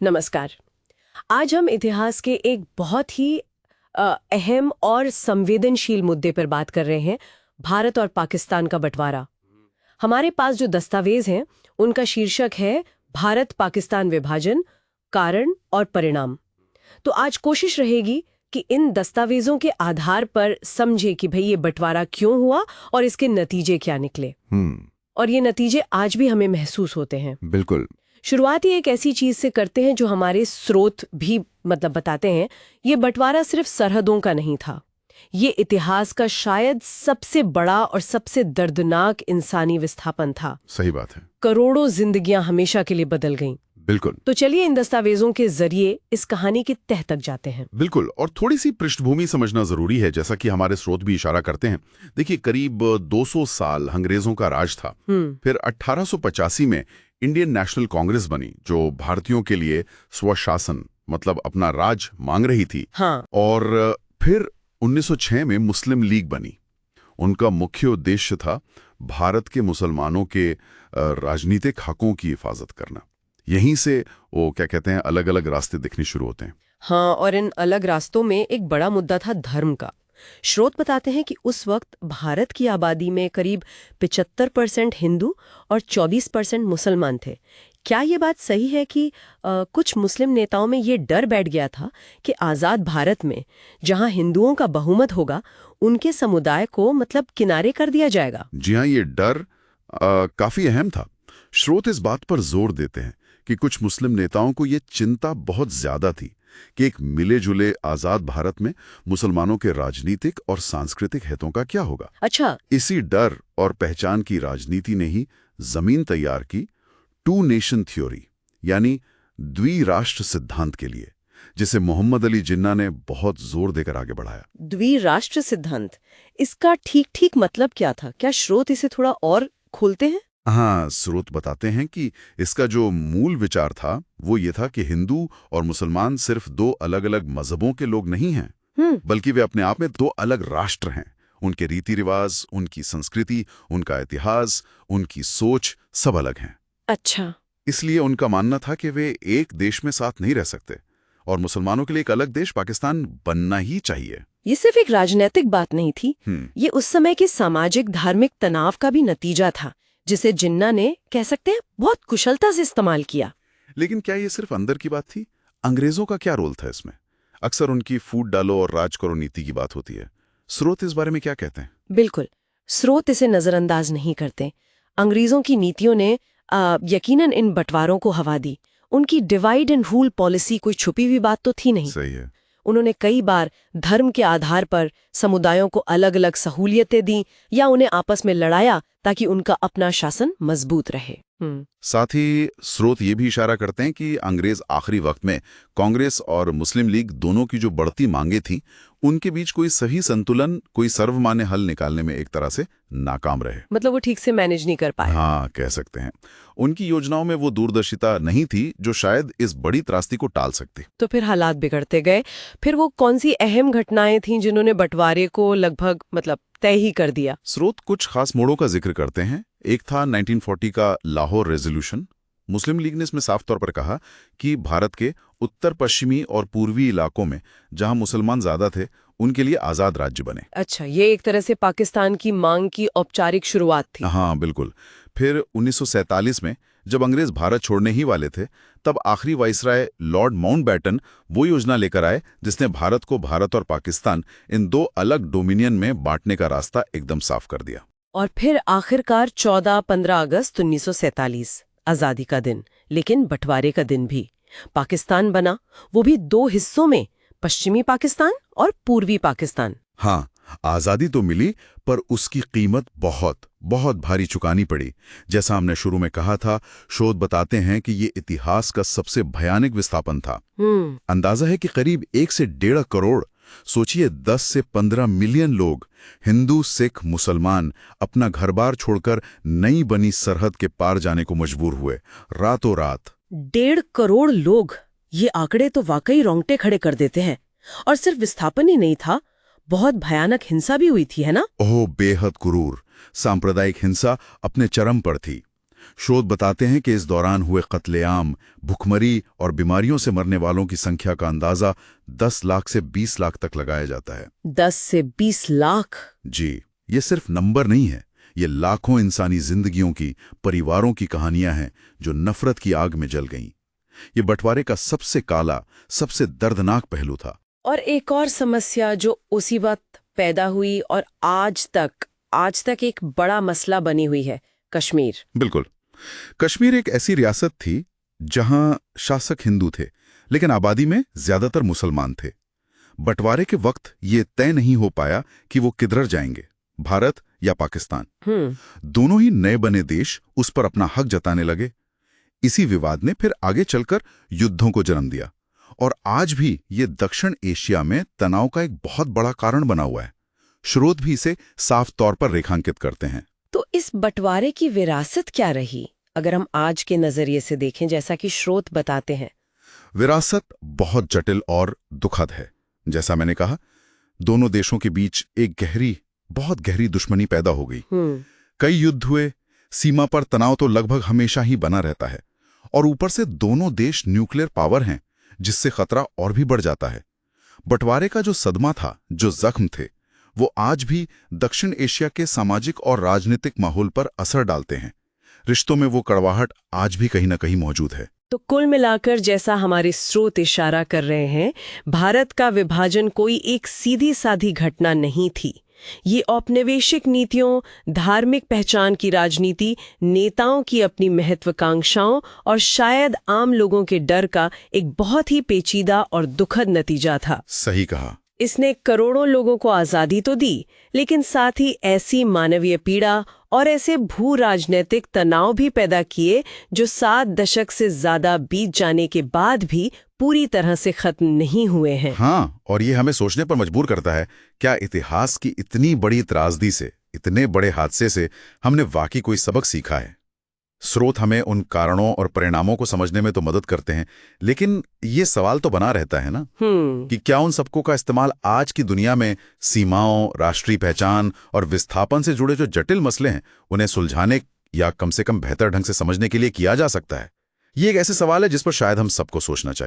नमस्कार। आज हम इतिहास के एक बहुत ही अहम और संवेदनशील मुद्दे पर बात कर रहे हैं, भारत और पाकिस्तान का बंटवारा। हमारे पास जो दस्तावेज हैं, उनका शीर्षक है भारत पाकिस्तान विभाजन, कारण और परिणाम। तो आज कोशिश रहेगी कि इन दस्तावेजों के आधार पर समझे कि भाई ये बंटवारा क्यों हुआ और इसके नतीजे क्या निकले। और ये नतीजे आज भी हमें महसूस होते हैं। बिल्कुल। शुरुआत ही एक ऐसी चीज से करते हैं जो हमारे स्रोत भी बताते हैं। ये बंटवारा सिर्फ सरहदों का नहीं था, ये इतिहास का शायद सबसे बड़ा और सबसे दर्दनाक इंसानी विस्थापन था। सही बात है। करोड़ों जिंदगियां हमेशा के लिए बदल गईं। बिल्कुल। तो चलिए इन दस्तावेजों के जरिए इस कहानी की तह तक जाते हैं। बिल्कुल, और थोड़ी सी पृष्ठभूमि समझना जरूरी है, जैसा कि हमारे स्रोत भी इशारा करते हैं। देखिए, करीब 200 साल अंग्रेजों का राज था। फिर 1885 में इंडियन नेशनल कांग्रेस बनी, जो भारतीयों के लिए स्वशासन मतलब अपना राज मांग रही थी। हाँ। और फिर 1906 में मुस्लिम लीग बनी। उनका मुख्य उद्देश्य था भारत के मुसलमानों के राजनीतिक हकों की हिफाजत करना। यहीं से वो क्या कहते हैं, अलग अलग रास्ते दिखने शुरू होते हैं। हाँ, और इन अलग रास्तों में एक बड़ा मुद्दा था धर्म का। स्रोत बताते हैं कि उस वक्त भारत की आबादी में करीब 75% हिंदू और 24% मुसलमान थे। क्या ये बात सही है कि कुछ मुस्लिम नेताओं में ये डर बैठ गया था कि आज़ाद भारत में जहां हिंदुओं का बहुमत होगा, उनके समुदाय को किनारे कर दिया जाएगा? जी हाँ, ये डर काफी अहम था। स्रोत इस बात पर जोर देते हैं कि कुछ मुस्लिम नेताओं को ये चिंता बहुत ज्यादा थी कि एक मिले जुले आजाद भारत में मुसलमानों के राजनीतिक और सांस्कृतिक हितों का क्या होगा। अच्छा। इसी डर और पहचान की राजनीति ने ही जमीन तैयार की टू नेशन थ्योरी, यानी द्विराष्ट्र सिद्धांत के लिए, जिसे मोहम्मद अली जिन्ना ने बहुत जोर देकर आगे बढ़ाया। द्विराष्ट्र सिद्धांत, इसका ठीक ठीक मतलब क्या था? क्या स्रोत इसे थोड़ा और खोलते हैं? हाँ, स्रोत बताते हैं कि इसका जो मूल विचार था वो ये था कि हिंदू और मुसलमान सिर्फ दो अलग अलग मजहबों के लोग नहीं हैं, बल्कि वे अपने आप में दो अलग राष्ट्र हैं। उनके रीति रिवाज, उनकी संस्कृति, उनका इतिहास, उनकी सोच सब अलग हैं। अच्छा। इसलिए उनका मानना था कि वे एक देश में साथ नहीं रह सकते और मुसलमानों के लिए एक अलग देश पाकिस्तान बनना ही चाहिए। ये सिर्फ एक राजनीतिक बात नहीं थी, ये उस समय के सामाजिक धार्मिक तनाव का भी नतीजा था, जिसे जिन्ना ने, कह सकते हैं, बहुत कुशलता से इस्तेमाल किया। लेकिन क्या ये सिर्फ अंदर की बात थी? अंग्रेजों का क्या रोल था इसमें? अक्सर उनकी फूट डालो और राज करो नीति की बात होती है। स्रोत इस बारे में क्या कहते हैं? बिल्कुल, स्रोत इसे नजरअंदाज नहीं करते। अंग्रेजों की नीतियों ने यकीनन इन बंटवारों को हवा दी। उनकी डिवाइड एंड रूल पॉलिसी कोई छुपी हुई बात तो थी नहीं। सही है। उन्होंने कई बार धर्म के आधार पर समुदायों को अलग अलग सहूलियतें दी या उन्हें आपस में लड़ाया ताकि उनका अपना शासन मजबूत रहे। साथ ही स्रोत ये भी इशारा करते हैं कि अंग्रेज आखिरी वक्त में कांग्रेस और मुस्लिम लीग दोनों की जो बढ़ती मांगे थी, उनके बीच कोई सही संतुलन, कोई सर्वमान्य हल निकालने में एक तरह से नाकाम रहे। वो ठीक से मैनेज नहीं कर पाए। हाँ, कह सकते हैं। उनकी योजनाओं में वो दूरदर्शिता नहीं थी जो शायद इस बड़ी त्रासदी को टाल सकती। तो फिर हालात बिगड़ते गए। फिर वो कौन सी अहम घटनाएं थीं जिन्होंने बंटवारे को लगभग तय ही कर दिया? स्रोत कुछ खास मोड़ों का जिक्र करते हैं। एक था 1940 का लाहौर रेजोल्यूशन। मुस्लिम लीग ने इसमें साफ तौर पर कहा कि भारत के उत्तर पश्चिमी और पूर्वी इलाकों में जहां मुसलमान ज्यादा थे, उनके लिए आजाद राज्य बने। अच्छा, ये एक तरह से पाकिस्तान की मांग की औपचारिक शुरुआत थी। हाँ, बिल्कुल। फिर 1947 में जब अंग्रेज भारत छोड़ने ही वाले थे, तब आखिरी वाइसराय लॉर्ड माउंटबैटन वो योजना लेकर आए जिसने भारत को भारत और पाकिस्तान इन दो अलग डोमिनियन में बांटने का रास्ता एकदम साफ कर दिया। और फिर आखिरकार 14-15 अगस्त 1947, आजादी का दिन, लेकिन बंटवारे का दिन भी। पाकिस्तान बना, वो भी दो हिस्सों में, पश्चिमी पाकिस्तान और पूर्वी पाकिस्तान। हाँ, आजादी तो मिली, पर उसकी कीमत बहुत बहुत भारी चुकानी पड़ी। जैसा हमने शुरू में कहा था, शोध बताते हैं कि ये इतिहास का सबसे भयानक विस्थापन था। अंदाजा है कि करीब 1 से 1.5 करोड़, सोचिए 10 से 15 मिलियन लोग, हिंदू, सिख, मुसलमान, अपना घर बार छोड़कर नई बनी सरहद के पार जाने को मजबूर हुए, रातों रात। 1.5 करोड़ लोग, ये आंकड़े तो वाकई रोंगटे खड़े कर देते हैं। और सिर्फ विस्थापन ही नहीं था, बहुत भयानक हिंसा भी हुई थी, है ना? ओह, बेहद क्रूर। सांप्रदायिक हिंसा अपने चरम पर थी। शोध बताते हैं कि इस दौरान हुए कत्लेआम, भुखमरी और बीमारियों से मरने वालों की संख्या का अंदाजा 10 लाख से 20 लाख तक लगाया जाता है। 10 से 20 लाख? जी, ये सिर्फ नंबर नहीं है, ये लाखों इंसानी जिंदगियों की, परिवारों की कहानियां हैं जो नफरत की आग में जल गईं। ये बंटवारे का सबसे काला, सबसे दर्दनाक पहलू था। और एक और समस्या जो उसी वक्त पैदा हुई और आज तक एक बड़ा मसला बनी हुई है, कश्मीर। बिल्कुल। कश्मीर एक ऐसी रियासत थी जहां शासक हिंदू थे, लेकिन आबादी में ज्यादातर मुसलमान थे। बंटवारे के वक्त ये तय नहीं हो पाया कि वो किधर जाएंगे, भारत या पाकिस्तान। दोनों ही नए बने देश उस पर अपना हक जताने लगे। इसी विवाद ने फिर आगे चलकर युद्धों को जन्म दिया और आज भी ये दक्षिण एशिया में तनाव का एक बहुत बड़ा कारण बना हुआ है। स्रोत भी इसे साफ तौर पर रेखांकित करते हैं। तो इस बंटवारे की विरासत क्या रही, अगर हम आज के नजरिए से देखें, जैसा कि स्रोत बताते हैं? विरासत बहुत जटिल और दुखद है। जैसा मैंने कहा, दोनों देशों के बीच एक बहुत गहरी दुश्मनी पैदा हो गई। कई युद्ध हुए, सीमा पर तनाव तो लगभग हमेशा ही बना रहता है, और ऊपर से दोनों देश न्यूक्लियर पावर हैं, जिससे खतरा और भी बढ़ जाता है। बंटवारे का जो सदमा था, जो जख्म थे, वो आज भी दक्षिण एशिया के सामाजिक और राजनीतिक माहौल पर असर डालते हैं। रिश्तों में वो कड़वाहट आज भी कहीं ना कहीं मौजूद है। तो कुल मिलाकर, जैसा हमारे स्रोत इशारा कर रहे हैं, भारत का विभाजन कोई एक सीधी साधी घटना नहीं थी। ये औपनिवेशिक नीतियों, धार्मिक पहचान की राजनीति, नेताओं की अपनी महत्वाकांक्षाओं और शायद आम लोगों के डर का एक बहुत ही पेचीदा और दुखद नतीजा था। सही कहा। इसने करोड़ों लोगों को आजादी तो दी, लेकिन साथ ही ऐसी मानवीय पीड़ा और ऐसे भू राजनीतिक तनाव भी पैदा किए जो 7 दशक से ज्यादा बीत जाने के बाद भी पूरी तरह से खत्म नहीं हुए हैं। हाँ, और ये हमें सोचने पर मजबूर करता है, क्या इतिहास की इतनी बड़ी त्रासदी से, इतने बड़े हादसे से हमने वाकई कोई सबक सीखा है? स्रोत हमें उन कारणों और परिणामों को समझने में तो मदद करते हैं, लेकिन ये सवाल तो बना रहता है ना कि क्या उन सबकों का इस्तेमाल आज की दुनिया में सीमाओं, राष्ट्रीय पहचान और विस्थापन से जुड़े जो जटिल मसले हैं, उन्हें सुलझाने या कम से कम बेहतर ढंग से समझने के लिए किया जा सकता है? ये एक ऐसे सवाल है जिस पर शायद हम सबको सोचना चाहिए।